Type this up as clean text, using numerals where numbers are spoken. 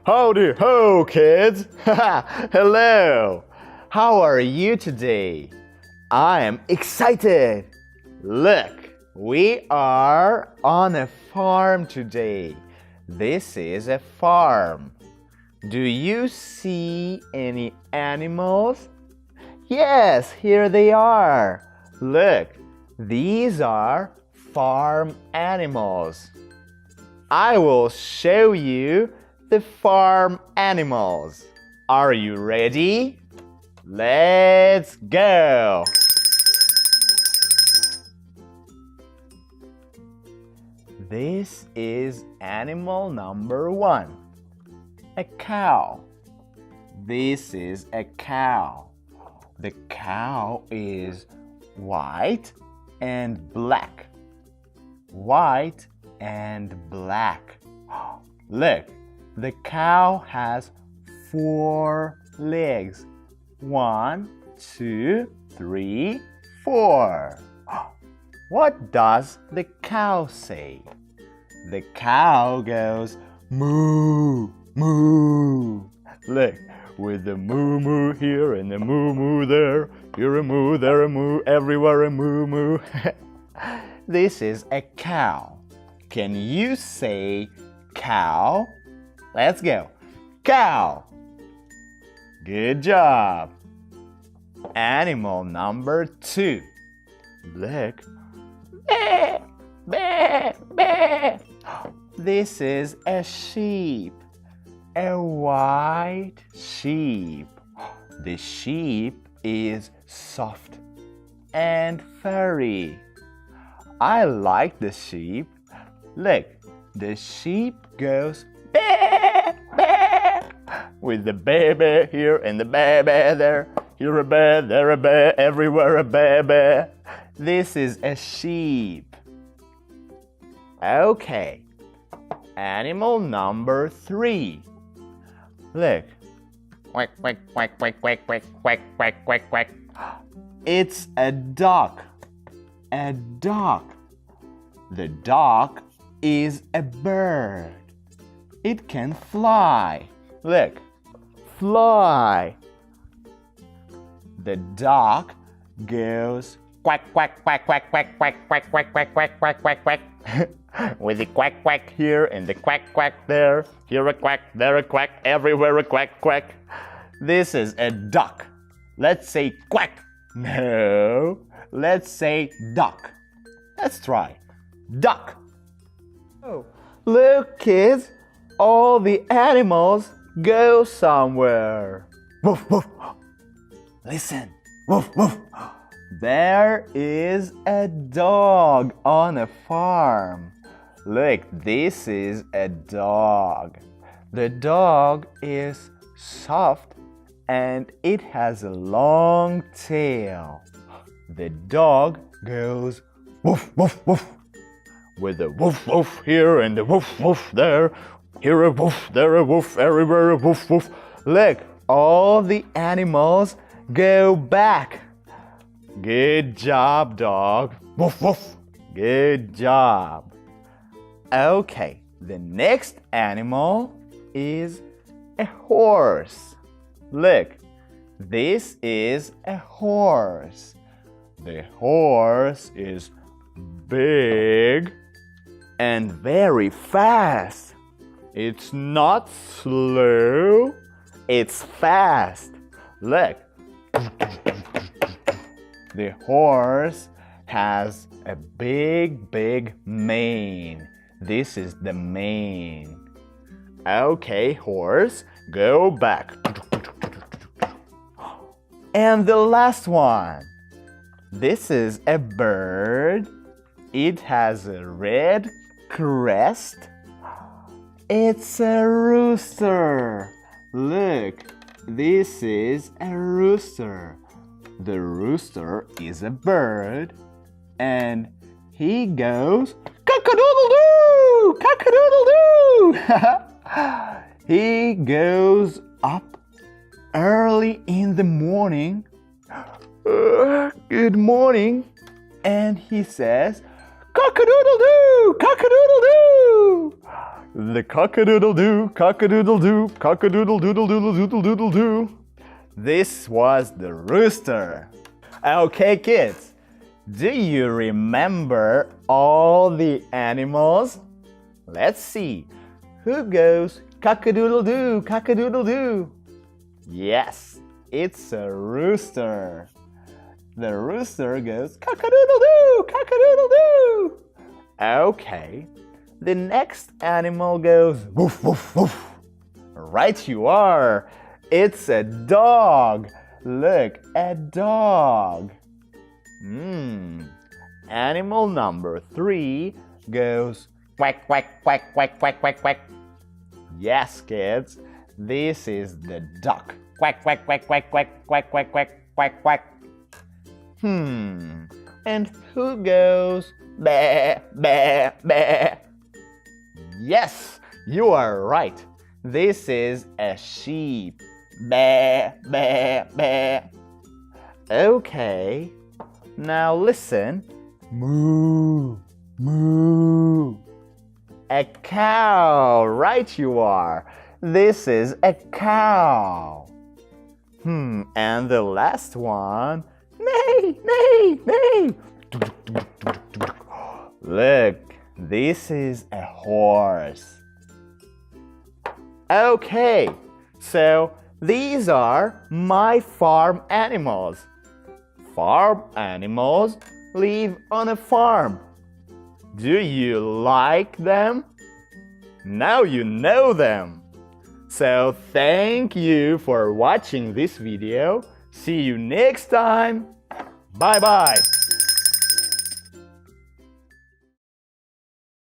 Howdy ho, kids! Hello! How are you today? I am excited! Look, we are on a farm today. This is a farm. Do you see any animals? Yes, here they are. Look, these are farm animals. I will show you the farm animals. Are you ready? Let's go! This is animal number 1, a cow. This is a cow. The cow is white and black. White and black. Look, the cow has 4 legs. 1, 2, 3, 4. What does the cow say? The cow goes moo, moo. Look, with the moo moo here and the moo moo there. Here a moo, there a moo, everywhere a moo moo. This is a cow. Can you say cow? Let's go. Cow. Good job. Animal number 2. Look. Bah, bah, bah. This is a sheep. A white sheep. The sheep is soft and furry. I like the sheep. Look, the sheep goes bah, bah, with the baby here and the baby there. Here a bear, there a bear, everywhere a baby. This is a sheep. Okay. Animal number 3. Look. Quack, quack, quack, quack, quack, quack, quack, quack, quack, quack. It's a duck. A duck. The duck is a bird. It can fly. Look. Fly. The duck goes quack, quack, quack, quack, quack, quack, quack, quack, quack, quack, quack, quack, quack. With the quack, quack here and the quack, quack there. Here a quack, there a quack, everywhere a quack, quack. This is a duck. Let's say quack. No, let's say duck. Let's try. Duck. Oh, look, kids. All the animals go somewhere. Woof, woof. Listen. Woof, woof. There is a dog on a farm. Look, this is a dog. The dog is soft and it has a long tail. The dog goes woof, woof, woof. With a woof, woof here and a woof, woof there. Here a woof, there a woof, everywhere a woof, woof. Look, all the animals go back. Good job, dog. Woof, woof. Good job. Okay, the next animal is a horse. Look, this is a horse. The horse is big and very fast. It's not slow, it's fast. Look. The horse has a big, big mane. This is the mane. Okay, horse, go back. And the last one. This is a bird. It has a red crest. It's a rooster. Look, this is a rooster. The rooster is a bird and he goes cock-a-doodle-doo, cock-a-doodle-doo. He goes up early in the morning. Good morning. And he says Cock-a-doodle-doo! Cock-a-doodle-doo! The cock-a-doodle-doo, cock-a-doodle-doo, cock-a-doodle-doodle-doodle-doodle-doo. This was the rooster. Okay, kids, do you remember all the animals? Let's see. Who goes cock-a-doodle-doo, cock-a-doodle-doo? Yes, it's a rooster. The rooster goes cock-a-doodle-doo, cock-a-doodle-doo. Okay, the next animal goes woof, woof, woof. Right you are. It's a dog. Look, a dog. Animal number 3 goes quack, quack, quack, quack, quack, quack, quack. Yes, kids, this is the duck. Quack, quack, quack, quack, quack, quack, quack, quack, quack, quack. And who goes bah, bah, bah? Yes, you are right. This is a sheep. Bah, bah, bah. Okay, now listen. Moo, moo. A cow, right you are. This is a cow. And the last one. Neigh, neigh, neigh. Look, this is a horse. Okay, so these are my farm animals. Farm animals live on a farm. Do you like them? Now you know them. So thank you for watching this video. See you next time. Bye-bye.